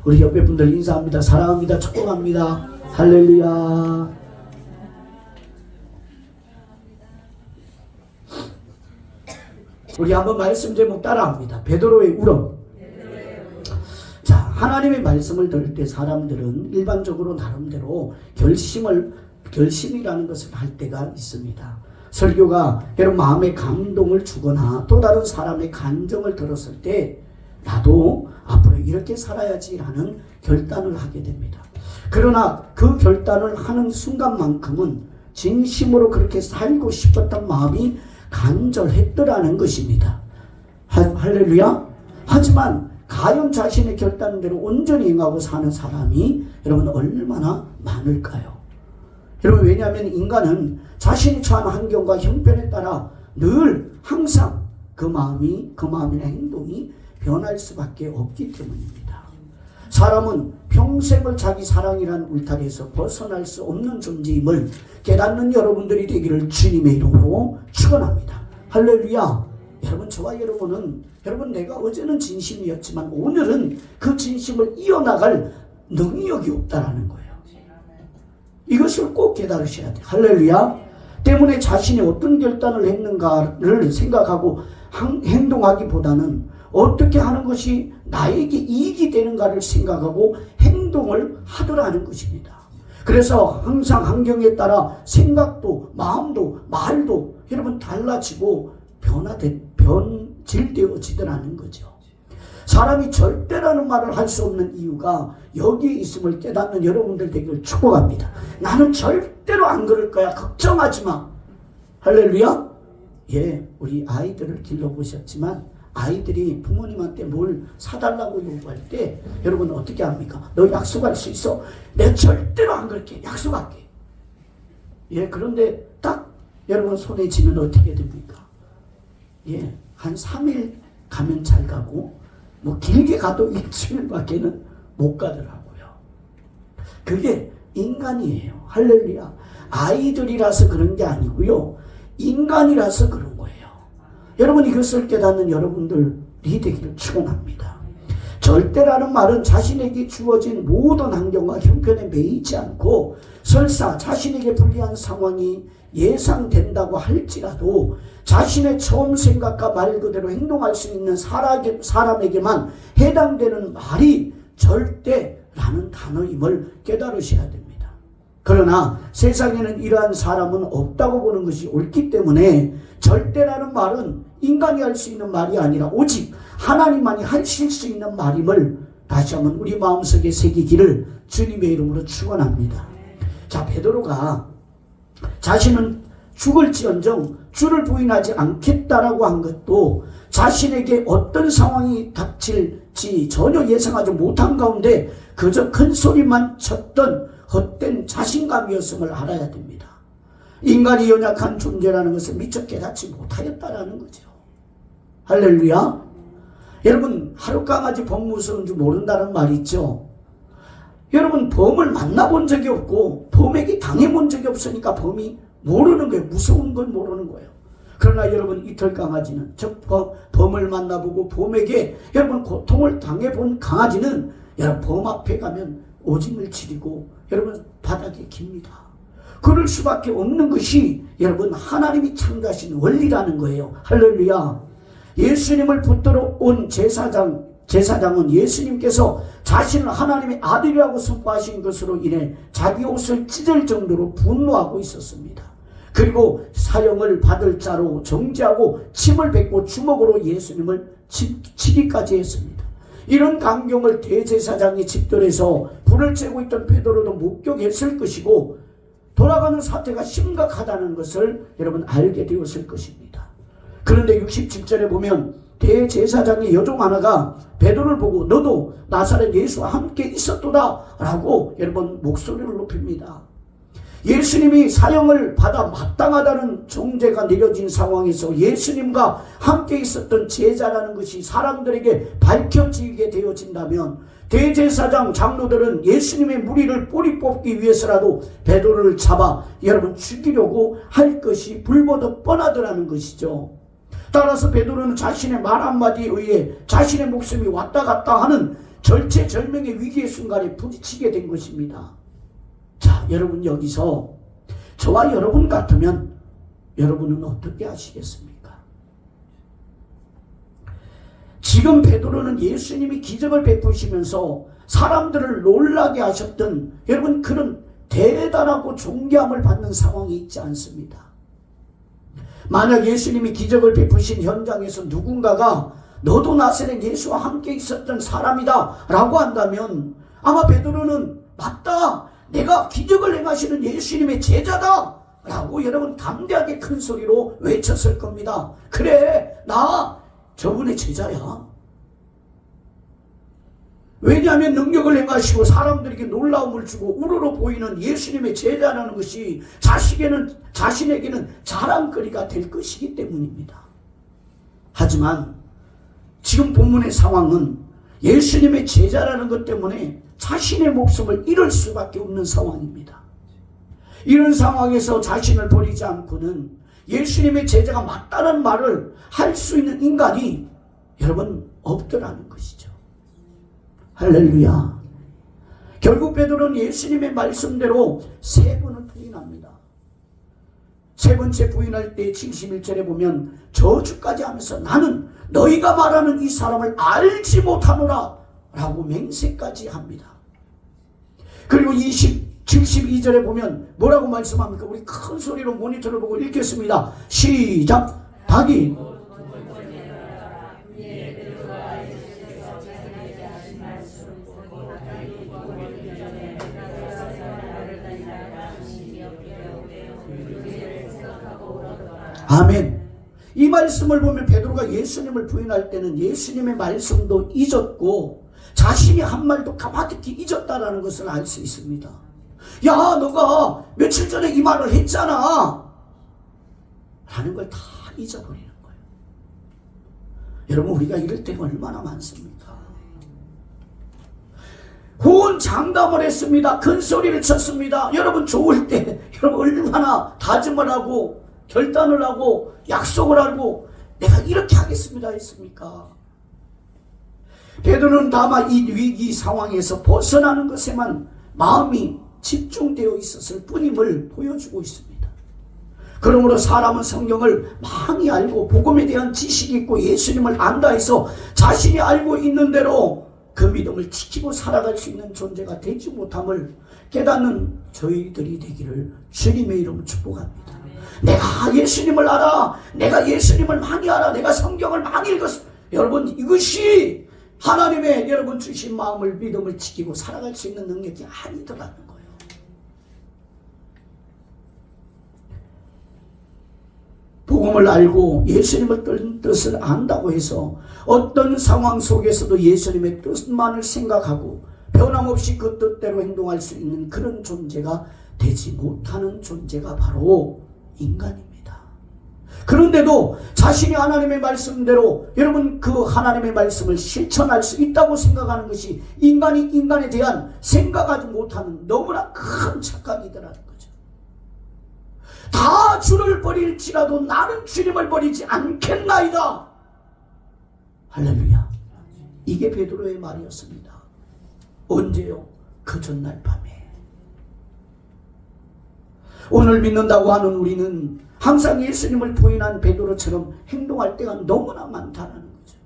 우리 옆에 분들 인사합니다. 사랑합니다. 축복합니다. 할렐루야. 우리 한번 말씀 제목 따라합니다. 베드로의 울음. 자, 하나님의 말씀을 들을 때 사람들은 일반적으로 나름대로 결심이라는 것을 할 때가 있습니다. 설교가 여러분 마음에 감동을 주거나 또 다른 사람의 감정을 들었을 때 나도 앞으로 이렇게 살아야지라는 결단을 하게 됩니다. 그러나 그 결단을 하는 순간만큼은 진심으로 그렇게 살고 싶었던 마음이 간절했더라는 것입니다. 할렐루야. 하지만 가연 자신의 결단대로 온전히 행하고 사는 사람이 여러분 얼마나 많을까요? 여러분, 왜냐하면 인간은 자신이 처한 환경과 형편에 따라 늘 항상 그 마음이나 행동이 변할 수밖에 없기 때문입니다. 사람은 평생을 자기 사랑이란 울타리에서 벗어날 수 없는 존재임을 깨닫는 여러분들이 되기를 주님의 이름으로 축원합니다. 할렐루야. 여러분, 저와 여러분은 내가 어제는 진심이었지만 오늘은 그 진심을 이어나갈 능력이 없다라는 거예요. 이것을 꼭 깨달으셔야 돼요. 할렐루야. 때문에 자신이 어떤 결단을 했는가를 생각하고 행동하기보다는 어떻게 하는 것이 나에게 이익이 되는가를 생각하고 행동을 하더라는 것입니다. 그래서 항상 환경에 따라 생각도 마음도 말도 여러분 달라지고 변질되어지더라는 거죠. 사람이 절대라는 말을 할 수 없는 이유가 여기에 있음을 깨닫는 여러분들 되기를 축복합니다. 나는 절대로 안 그럴 거야. 걱정하지 마. 할렐루야. 예, 우리 아이들을 길러보셨지만 아이들이 부모님한테 뭘 사달라고 요구할 때 여러분 어떻게 합니까? 너 약속할 수 있어? 내가 절대로 안 그럴게. 약속할게. 예, 그런데 딱 여러분 손에 쥐면 어떻게 됩니까? 예, 한 3일 가면 잘 가고 뭐 길게 가도 일주일밖에는 못 가더라고요. 그게 인간이에요. 할렐루야. 아이들이라서 그런 게 아니고요. 인간이라서 그런 거예요. 여러분, 이것을 깨닫는 여러분들이 되기를 축원합니다. 절대라는 말은 자신에게 주어진 모든 환경과 형편에 매이지 않고 설사 자신에게 불리한 상황이 예상된다고 할지라도 자신의 처음 생각과 말 그대로 행동할 수 있는 사람에게만 해당되는 말이 절대라는 단어임을 깨달으셔야 됩니다. 그러나 세상에는 이러한 사람은 없다고 보는 것이 옳기 때문에 절대라는 말은 인간이 할 수 있는 말이 아니라 오직 하나님만이 하실 수 있는 말임을 다시 한번 우리 마음속에 새기기를 주님의 이름으로 축원합니다. 자, 베드로가 자신은 죽을지언정 주를 부인하지 않겠다라고 한 것도 자신에게 어떤 상황이 닥칠지 전혀 예상하지 못한 가운데 그저 큰 소리만 쳤던 헛된 자신감이었음을 알아야 됩니다. 인간이 연약한 존재라는 것을 미처 깨닫지 못하였다라는 거죠. 할렐루야. 여러분, 하룻강아지 범 무서운 줄 모른다는 말 있죠. 여러분, 범을 만나본 적이 없고 범에게 당해본 적이 없으니까 범이 모르는 거예요. 무서운 걸 모르는 거예요. 그러나 여러분, 이털 강아지는 범을 만나보고 범에게 여러분 고통을 당해본 강아지는 여러분 범 앞에 가면 오줌을 지리고 여러분 바닥에 깁니다. 그럴 수밖에 없는 것이 여러분 하나님이 창조하신 원리라는 거예요. 할렐루야. 예수님을 붙들어 온 제사장은 예수님께서 자신을 하나님의 아들이라고 선포하신 것으로 인해 자기 옷을 찢을 정도로 분노하고 있었습니다. 그리고 사형을 받을 자로 정죄하고 침을 뱉고 주먹으로 예수님을 치기까지 했습니다. 이런 광경을 대제사장이 집들에서 불을 쬐고 있던 베드로도 목격했을 것이고 돌아가는 사태가 심각하다는 것을 여러분 알게 되었을 것입니다. 그런데 67절에 보면 대제사장의 여종 하나가 베드로를 보고 너도 나사렛 예수와 함께 있었도다 라고 여러분 목소리를 높입니다. 예수님이 사형을 받아 마땅하다는 정죄가 내려진 상황에서 예수님과 함께 있었던 제자라는 것이 사람들에게 밝혀지게 되어진다면 대제사장 장로들은 예수님의 무리를 뿌리 뽑기 위해서라도 베드로를 잡아 여러분 죽이려고 할 것이 불보듯 뻔하더라는 것이죠. 따라서 베드로는 자신의 말 한마디에 의해 자신의 목숨이 왔다 갔다 하는 절체절명의 위기의 순간에 부딪히게 된 것입니다. 자, 여러분 여기서 저와 여러분 같으면 여러분은 어떻게 하시겠습니까? 지금 베드로는 예수님이 기적을 베푸시면서 사람들을 놀라게 하셨던 여러분 그런 대단하고 존귀함을 받는 상황이 있지 않습니다. 만약 예수님이 기적을 베푸신 현장에서 누군가가 너도 나사렛 예수와 함께 있었던 사람이다 라고 한다면 아마 베드로는 맞다, 내가 기적을 행하시는 예수님의 제자다 라고 여러분 담대하게 큰 소리로 외쳤을 겁니다. 그래, 나 저분의 제자야. 왜냐하면 능력을 행하시고 사람들에게 놀라움을 주고 우러러 보이는 예수님의 제자라는 것이 자신에게는 자랑거리가 될 것이기 때문입니다. 하지만 지금 본문의 상황은 예수님의 제자라는 것 때문에 자신의 목숨을 잃을 수밖에 없는 상황입니다. 이런 상황에서 자신을 버리지 않고는 예수님의 제자가 맞다는 말을 할 수 있는 인간이 여러분 없더라는 것이죠. 할렐루야. 결국 베드로는 예수님의 말씀대로 세 번을 부인합니다. 세 번째 부인할 때 71절에 보면 저주까지 하면서 나는 너희가 말하는 이 사람을 알지 못하노라 라고 맹세까지 합니다. 그리고 72절에 보면 뭐라고 말씀합니까? 우리 큰 소리로 모니터를 보고 읽겠습니다. 시작. 닭이 아멘. 이 말씀을 보면 베드로가 예수님을 부인할 때는 예수님의 말씀도 잊었고 자신이 한 말도 가마듣기 잊었다라는 것을 알 수 있습니다. 야, 너가 며칠 전에 이 말을 했잖아 라는 걸 다 잊어버리는 거예요. 여러분, 우리가 이럴 때가 얼마나 많습니까? 호언장담을 했습니다. 큰 소리를 쳤습니다. 여러분, 좋을 때 여러분 얼마나 다짐을 하고 결단을 하고 약속을 하고 내가 이렇게 하겠습니다 했습니까? 베드로는 다만 이 위기 상황에서 벗어나는 것에만 마음이 집중되어 있었을 뿐임을 보여주고 있습니다. 그러므로 사람은 성경을 많이 알고 복음에 대한 지식이 있고 예수님을 안다 해서 자신이 알고 있는 대로 그 믿음을 지키고 살아갈 수 있는 존재가 되지 못함을 깨닫는 저희들이 되기를 주님의 이름으로 축복합니다. 내가 예수님을 알아, 내가 예수님을 많이 알아, 내가 성경을 많이 읽었어. 여러분, 이것이 하나님의 여러분 주신 마음을 믿음을 지키고 살아갈 수 있는 능력이 아니더라는 거예요. 복음을 알고 예수님의 뜻을 안다고 해서 어떤 상황 속에서도 예수님의 뜻만을 생각하고 변함없이 그 뜻대로 행동할 수 있는 그런 존재가 되지 못하는 존재가 바로 인간입니다. 그런데도 자신이 하나님의 말씀대로 여러분 그 하나님의 말씀을 실천할 수 있다고 생각하는 것이 인간이 인간에 대한 생각하지 못하는 너무나 큰 착각이더라는 거죠. 다 주를 버릴지라도 나는 주님을 버리지 않겠나이다. 할렐루야. 이게 베드로의 말이었습니다. 언제요? 그 전날 밤에. 오늘 믿는다고 하는 우리는 항상 예수님을 부인한 베드로처럼 행동할 때가 너무나 많다는 거죠.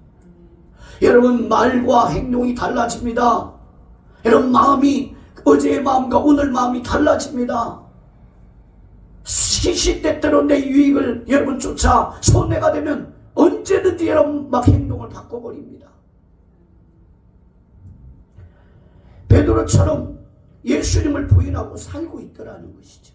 여러분, 말과 행동이 달라집니다. 여러분, 마음이 어제의 마음과 오늘 마음이 달라집니다. 시시때때로 내 유익을 여러분 쫓아 손해가 되면 언제든지 여러분 막 행동을 바꿔버립니다. 베드로처럼 예수님을 부인하고 살고 있더라는 것이죠.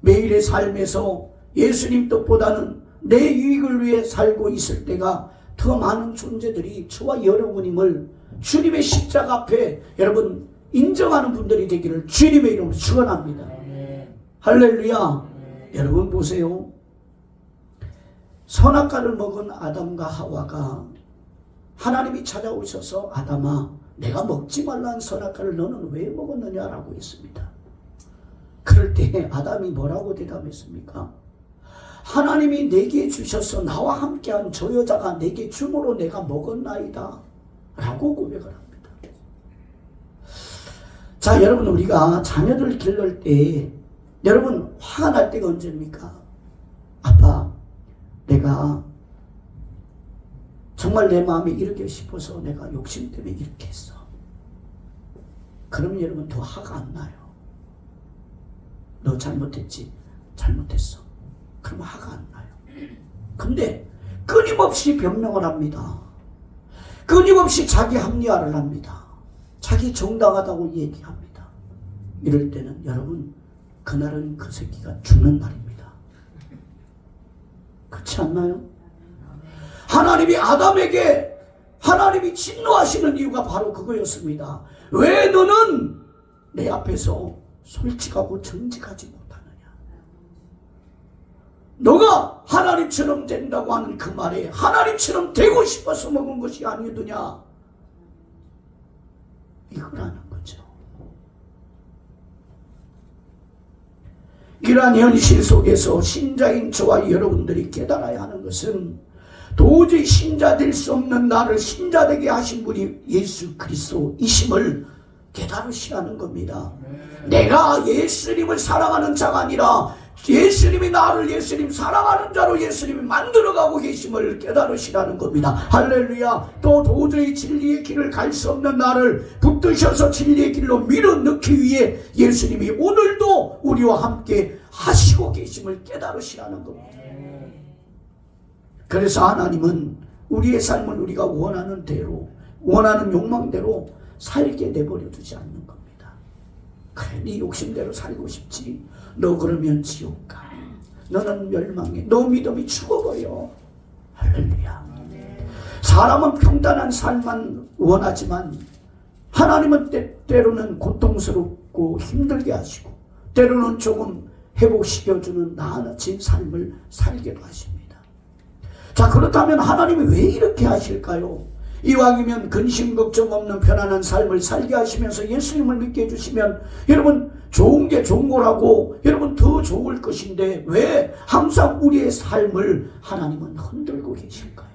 매일의 삶에서 예수님 뜻보다는 내 유익을 위해 살고 있을 때가 더 많은 존재들이 저와 여러분임을 주님의 십자가 앞에 여러분 인정하는 분들이 되기를 주님의 이름으로 축원합니다. 할렐루야. 여러분 보세요. 선악과를 먹은 아담과 하와가 하나님이 찾아오셔서 아담아, 내가 먹지 말라는 선악과를 너는 왜 먹었느냐라고 했습니다. 그럴 때 아담이 뭐라고 대답했습니까? 하나님이 내게 주셔서 나와 함께한 저 여자가 내게 줌으로 내가 먹었나이다 라고 고백을 합니다. 자, 여러분, 우리가 자녀들 기를 때 여러분 화가 날 때가 언제입니까? 아빠, 내가 정말 내 마음에 이렇게 싶어서 내가 욕심 때문에 이렇게 했어. 그러면 여러분 더 화가 안 나요. 너 잘못했지? 잘못했어. 그러면 화가 안 나요. 근데 끊임없이 변명을 합니다. 끊임없이 자기 합리화를 합니다. 자기 정당하다고 얘기합니다. 이럴 때는 여러분, 그날은 그 새끼가 죽는 날입니다. 그렇지 않나요? 하나님이 아담에게 하나님이 진노하시는 이유가 바로 그거였습니다. 왜 너는 내 앞에서 솔직하고 정직하지 못하느냐? 너가 하나님처럼 된다고 하는 그 말에 하나님처럼 되고 싶어서 먹은 것이 아니더냐? 이거라는 거죠. 이러한 현실 속에서 신자인 저와 여러분들이 깨달아야 하는 것은 도저히 신자 될 수 없는 나를 신자 되게 하신 분이 예수 그리스도이심을 깨달으시라는 겁니다. 내가 예수님을 사랑하는 자가 아니라 예수님이 나를 예수님 사랑하는 자로 예수님이 만들어가고 계심을 깨달으시라는 겁니다. 할렐루야. 또 도저히 진리의 길을 갈 수 없는 나를 붙드셔서 진리의 길로 밀어넣기 위해 예수님이 오늘도 우리와 함께 하시고 계심을 깨달으시라는 겁니다. 그래서 하나님은 우리의 삶을 우리가 원하는 대로, 원하는 욕망대로 살게 내버려 두지 않는 겁니다. 그래, 네 욕심대로 살고 싶지? 너 그러면 지옥 가. 너는 멸망해. 너 믿음이 죽어버려. 할렐루야. 사람은 평단한 삶만 원하지만 하나님은 때로는 고통스럽고 힘들게 하시고 때로는 조금 회복시켜주는 나아진 삶을 살게도 하십니다. 자, 그렇다면 하나님이 왜 이렇게 하실까요? 이왕이면 근심 걱정 없는 편안한 삶을 살게 하시면서 예수님을 믿게 해주시면 여러분 좋은 게 좋은 거라고 여러분 더 좋을 것인데 왜 항상 우리의 삶을 하나님은 흔들고 계실까요?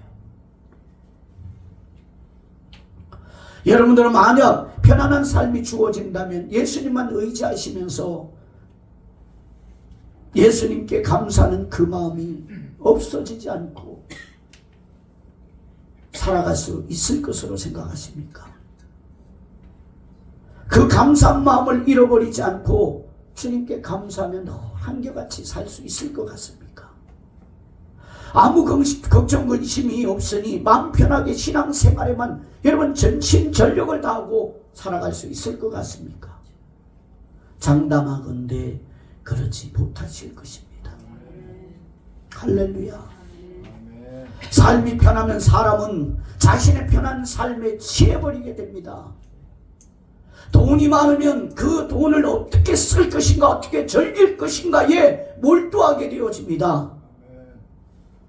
여러분들은 만약 편안한 삶이 주어진다면 예수님만 의지하시면서 예수님께 감사하는 그 마음이 없어지지 않고 살아갈 수 있을 것으로 생각하십니까? 그 감사한 마음을 잃어버리지 않고 주님께 감사하면 한결같이 살 수 있을 것 같습니까? 아무 걱정 근심이 없으니 마음 편하게 신앙생활에만 여러분 전심전력을 다하고 살아갈 수 있을 것 같습니까? 장담하건대 그러지 못하실 것입니다. 할렐루야. 삶이 편하면 사람은 자신의 편한 삶에 취해버리게 됩니다. 돈이 많으면 그 돈을 어떻게 쓸 것인가, 어떻게 즐길 것인가에 몰두하게 되어집니다.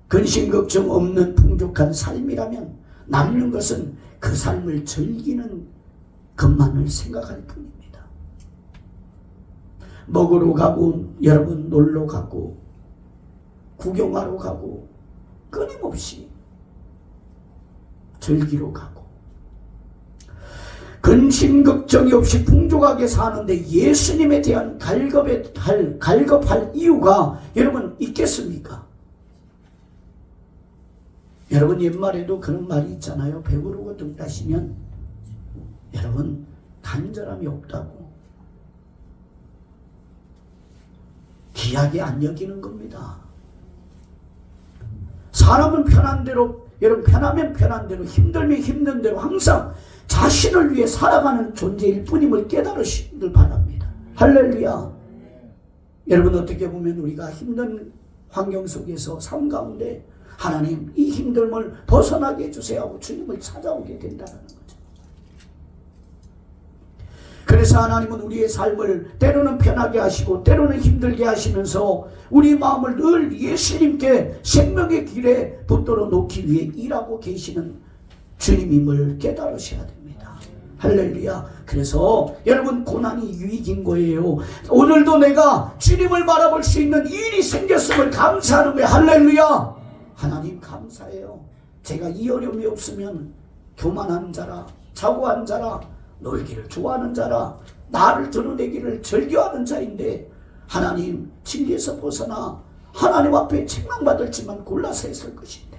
근심 걱정 없는 풍족한 삶이라면 남는 것은 그 삶을 즐기는 것만을 생각할 뿐입니다. 먹으러 가고 여러분 놀러 가고 구경하러 가고 끊임없이 즐기러 가고 근심 걱정이 없이 풍족하게 사는데 예수님에 대한 갈급할 이유가 여러분 있겠습니까? 여러분 옛말에도 그런 말이 있잖아요. 배부르고 등 따시면 여러분 간절함이 없다고. 귀하게 안 여기는 겁니다. 사람은 편한 대로, 여러분 편하면 편한 대로, 힘들면 힘든 대로 항상 자신을 위해 살아가는 존재일 뿐임을 깨달으시길 바랍니다. 할렐루야. 여러분 어떻게 보면 우리가 힘든 환경 속에서 삶 가운데 하나님 이 힘듦을 벗어나게 해주세요 하고 주님을 찾아오게 된다는 거죠. 그래서 하나님은 우리의 삶을 때로는 편하게 하시고 때로는 힘들게 하시면서 우리 마음을 늘 예수님께 생명의 길에 붙들어 놓기 위해 일하고 계시는 주님임을 깨달으셔야 됩니다. 할렐루야. 그래서 여러분 고난이 유익인 거예요. 오늘도 내가 주님을 바라볼 수 있는 일이 생겼음을 감사하는 거예요. 할렐루야. 하나님 감사해요. 제가 이 어려움이 없으면 교만한 자라, 자고한 자라, 놀기를 좋아하는 자라, 나를 드러내기를 즐겨하는 자인데 하나님 진리에서 벗어나 하나님 앞에 책망받을지만 골라서 했을 것인데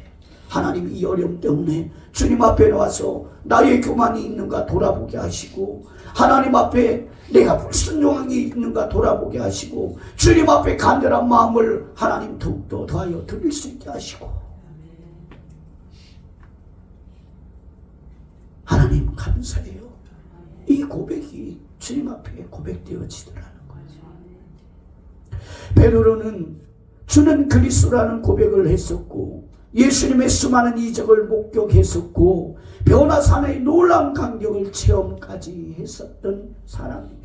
하나님 이 어려움 때문에 주님 앞에 나와서 나의 교만이 있는가 돌아보게 하시고 하나님 앞에 내가 불순종한 게 있는가 돌아보게 하시고 주님 앞에 간절한 마음을 하나님 더욱더 더하여 드릴 수 있게 하시고 하나님 감사해요. 이 고백이 주님 앞에 고백되어지더라는 거죠. 베드로는 주는 그리스도라는 고백을 했었고 예수님의 수많은 이적을 목격했었고 변화산의 놀라운 감격을 체험까지 했었던 사람입니다.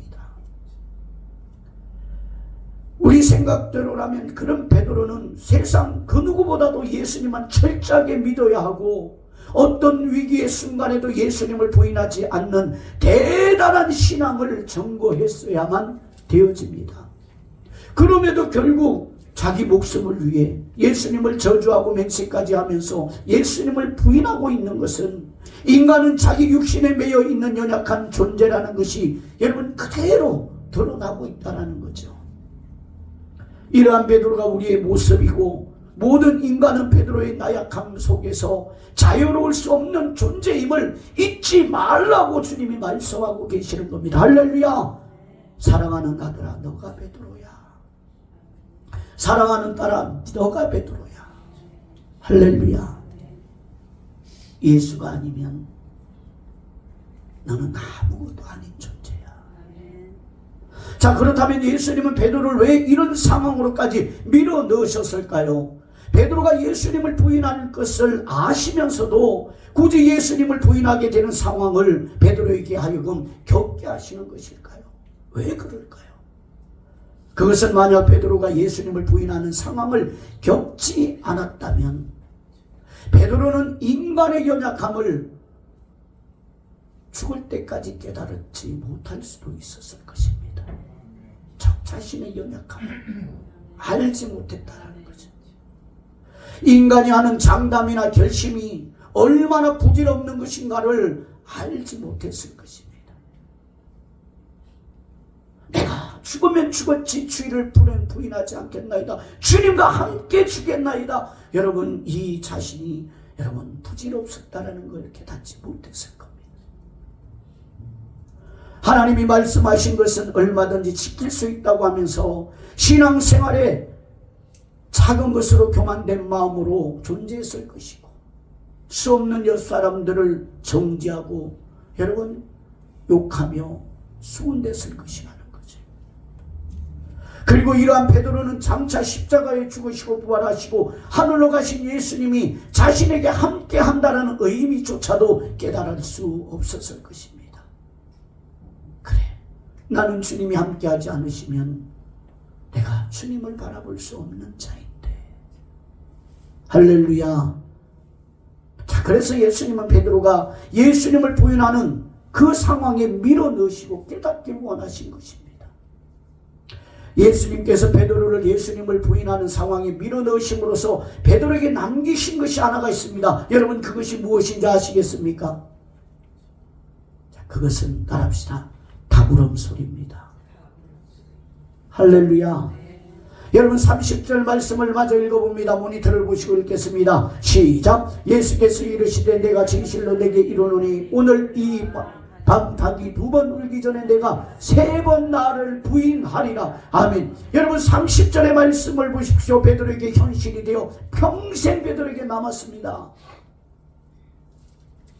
우리 생각대로라면 그런 베드로는 세상 그 누구보다도 예수님만 철저하게 믿어야 하고 어떤 위기의 순간에도 예수님을 부인하지 않는 대단한 신앙을 전거했어야만 되어집니다. 그럼에도 결국 자기 목숨을 위해 예수님을 저주하고 맹세까지 하면서 예수님을 부인하고 있는 것은 인간은 자기 육신에 매여 있는 연약한 존재라는 것이 여러분 그대로 드러나고 있다는 거죠. 이러한 베드로가 우리의 모습이고 모든 인간은 베드로의 나약함 속에서 자유로울 수 없는 존재임을 잊지 말라고 주님이 말씀하고 계시는 겁니다. 할렐루야. 사랑하는 아들아 너가 베드로야. 사랑하는 딸아 너가 베드로야. 할렐루야. 예수가 아니면 너는 아무것도 아닌 존재야. 자, 그렇다면 예수님은 베드로를 왜 이런 상황으로까지 밀어 넣으셨을까요? 베드로가 예수님을 부인할 것을 아시면서도 굳이 예수님을 부인하게 되는 상황을 베드로에게 하여금 겪게 하시는 것일까요? 왜 그럴까요? 그것은 만약 베드로가 예수님을 부인하는 상황을 겪지 않았다면 베드로는 인간의 연약함을 죽을 때까지 깨달지 못할 수도 있었을 것입니다. 자신의 연약함을 알지 못했다는 거죠. 인간이 하는 장담이나 결심이 얼마나 부질없는 것인가를 알지 못했을 것입니다. 내가 죽으면 죽었지 주의를 부인하지 않겠나이다. 주님과 함께 죽겠나이다. 여러분 이 자신이 여러분 부질없었다는 걸 깨닫지 못했을 겁니다. 하나님이 말씀하신 것은 얼마든지 지킬 수 있다고 하면서 신앙생활에 작은 것으로 교만된 마음으로 존재했을 것이고 수 없는 옆사람들을 정죄하고 여러분 욕하며 수군댔을 것이라는 거죠. 그리고 이러한 베드로는 장차 십자가에 죽으시고 부활하시고 하늘로 가신 예수님이 자신에게 함께 한다는 의미조차도 깨달을 수 없었을 것입니다. 그래, 나는 주님이 함께하지 않으시면 내가 주님을 바라볼 수 없는 자인데. 할렐루야. 자, 그래서 예수님은 베드로가 예수님을 부인하는 그 상황에 밀어넣으시고 깨닫기를 원하신 것입니다. 예수님께서 베드로를 예수님을 부인하는 상황에 밀어넣으심으로써 베드로에게 남기신 것이 하나가 있습니다. 여러분 그것이 무엇인지 아시겠습니까? 자, 그것은 따라합시다. 다구름 소리입니다. 할렐루야. 여러분 30절 말씀을 마저 읽어봅니다. 모니터를 보시고 읽겠습니다. 시작. 예수께서 이르시되 내가 진실로 내게 이르노니 오늘 이 밤 닭이 2번 울기 전에 내가 3번 나를 부인하리라. 아멘. 여러분 30절의 말씀을 보십시오. 베드로에게 현실이 되어 평생 베드로에게 남았습니다.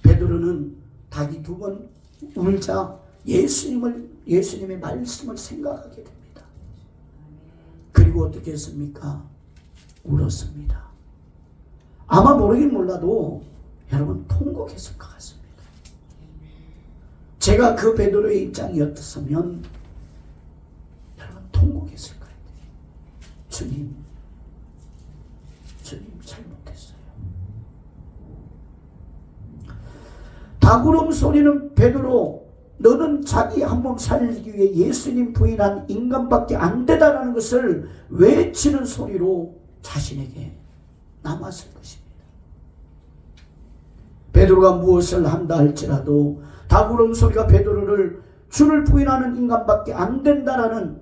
베드로는 닭이 2번 울자 예수님의 말씀을 생각하게 됩니다. 그리고 어떻게 했습니까? 울었습니다. 아마 모르긴 몰라도 여러분 통곡했을 것 같습니다. 제가 그 베드로의 입장이었으면 여러분 통곡했을 거예요. 주님 잘못했어요. 다구름 소리는 베드로 너는 자기 한 몸 살리기 위해 예수님 부인한 인간밖에 안 되다라는 것을 외치는 소리로 자신에게 남았을 것입니다. 베드로가 무엇을 한다 할지라도 닭 울음소리가 베드로를 주를 부인하는 인간밖에 안 된다라는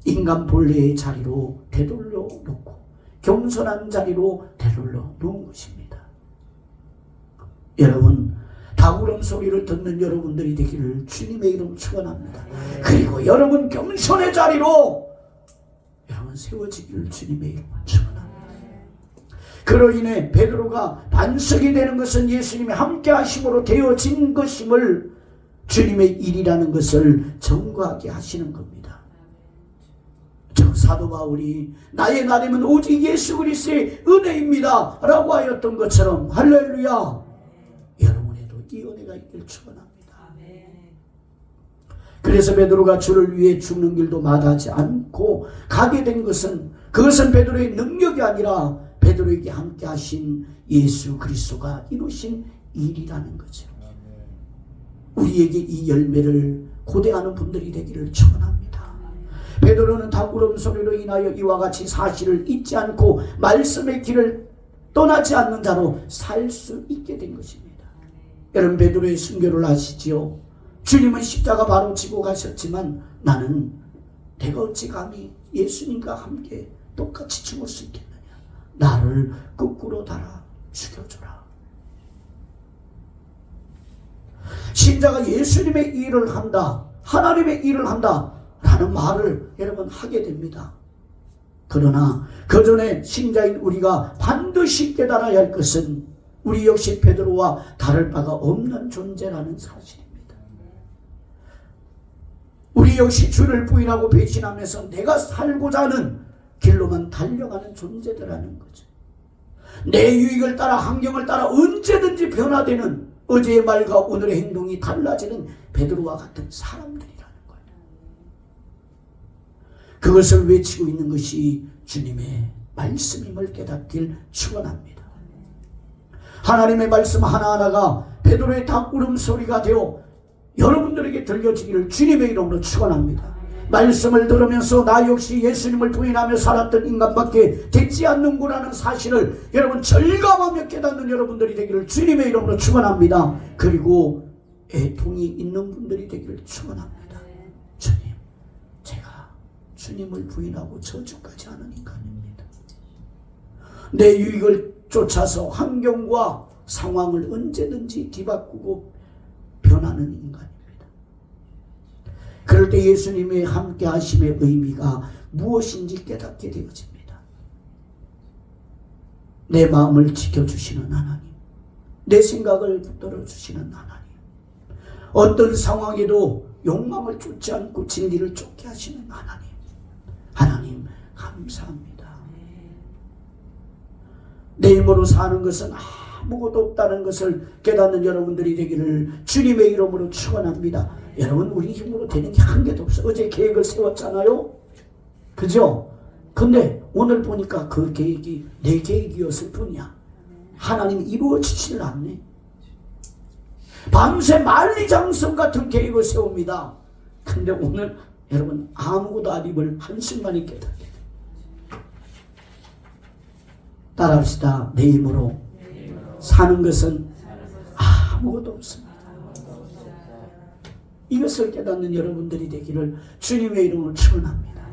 인간 본래의 자리로 되돌려 놓고 겸손한 자리로 되돌려 놓은 것입니다. 여러분, 닭 울음소리를 듣는 여러분들이 되기를 주님의 이름 축원합니다. 그리고 여러분 겸손의 자리로 여러분 세워지기를 주님의 이름 축원합니다. 그로 인해 베드로가 반석이 되는 것은 예수님이 함께 하심으로 되어진 것임을 주님의 일이라는 것을 증거하게 하시는 겁니다. 저 사도 바울이 나의 나됨은 오직 예수 그리스도의 은혜입니다 라고 하였던 것처럼 할렐루야, 여러분에도 이 은혜가 있길 축원합니다. 그래서 베드로가 주를 위해 죽는 길도 마다하지 않고 가게 된 것은, 그것은 베드로의 능력이 아니라 베드로에게 함께 하신 예수 그리스도가 이루신 일이라는 거죠. 우리에게 이 열매를 고대하는 분들이 되기를 축원합니다. 베드로는 닭 울음소리로 인하여 이와 같이 사실을 잊지 않고 말씀의 길을 떠나지 않는 자로 살 수 있게 된 것입니다. 여러분, 베드로의 순교를 아시지요? 주님은 십자가 바로 지고 가셨지만 나는 내가 어찌 감히 예수님과 함께 똑같이 죽을 수 있겠느냐. 나를 거꾸로 달아 죽여주라. 신자가 예수님의 일을 한다, 하나님의 일을 한다 라는 말을 여러분 하게 됩니다. 그러나 그 전에 신자인 우리가 반드시 깨달아야 할 것은 우리 역시 베드로와 다를 바가 없는 존재라는 사실입니다. 우리 역시 주를 부인하고 배신하면서 내가 살고자 하는 길로만 달려가는 존재들라는 거죠. 내 유익을 따라 환경을 따라 언제든지 변화되는, 어제의 말과 오늘의 행동이 달라지는 베드로와 같은 사람들이라는 거예요. 그것을 외치고 있는 것이 주님의 말씀임을 깨닫길 축원합니다. 하나님의 말씀 하나하나가 베드로의 닭 울음소리가 되어 여러분들에게 들려지기를 주님의 이름으로 축원합니다. 말씀을 들으면서 나 역시 예수님을 부인하며 살았던 인간밖에 되지 않는구나는 사실을 여러분 절감하며 깨닫는 여러분들이 되기를 주님의 이름으로 축원합니다. 그리고 애통이 있는 분들이 되기를 축원합니다. 주님, 제가 주님을 부인하고 저주까지 하는 인간입니다. 내 유익을 쫓아서 환경과 상황을 언제든지 뒤바꾸고 변하는 인간입니다. 그럴 때 예수님의 함께 하심의 의미가 무엇인지 깨닫게 되어집니다. 내 마음을 지켜주시는 하나님, 내 생각을 붙들어 주시는 하나님, 어떤 상황에도 욕망을 쫓지 않고 진리를 쫓게 하시는 하나님, 하나님 감사합니다. 내 힘으로 사는 것은 아무것도 없다는 것을 깨닫는 여러분들이 되기를 주님의 이름으로 축원합니다. 여러분, 우리 힘으로 되는 게 한 개도 없어요. 어제 계획을 세웠잖아요. 그죠? 근데 오늘 보니까 그 계획이 내 계획이었을 뿐이야. 하나님이 이루어지지를 않네. 밤새 만리장성 같은 계획을 세웁니다. 근데 오늘 여러분 아무것도 아님을 한순간에 깨닫게 돼. 따라합시다. 내 힘으로 사는 것은 아무것도 없습니다. 이것을 깨닫는 여러분들이 되기를 주님의 이름으로 축원합니다.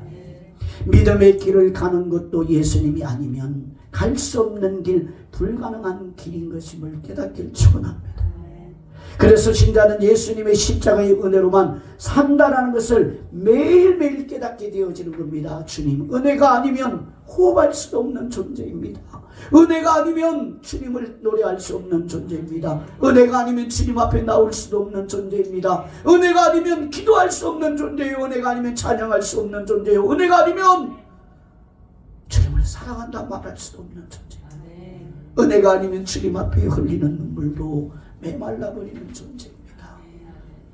믿음의 길을 가는 것도 예수님이 아니면 갈 수 없는 길, 불가능한 길인 것임을 깨닫길 축원합니다. 그래서 신자는 예수님의 십자가의 은혜로만 산다라는 것을 매일매일 깨닫게 되어지는 겁니다. 주님, 은혜가 아니면 호흡할 수 없는 존재입니다. 은혜가 아니면 주님을 노래할 수 없는 존재입니다. 은혜가 아니면 주님 앞에 나올 수도 없는 존재입니다. 은혜가 아니면 기도할 수 없는 존재예요. 은혜가 아니면 찬양할 수 없는 존재예요. 은혜가 아니면 주님을 사랑한다 말할 수도 없는 존재입니다. 은혜가 아니면 주님 앞에 흘리는 눈물도 메말라버리는 존재입니다.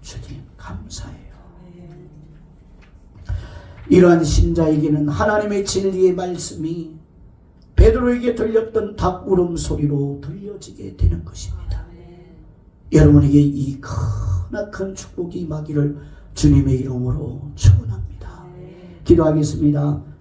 주님 감사해요. 이러한 신자에게는 하나님의 진리의 말씀이 베드로에게 들렸던 닭 울음소리로 들려지게 되는 것입니다. 여러분에게 이 크나큰 축복이 임하기를 주님의 이름으로 축원합니다. 기도하겠습니다.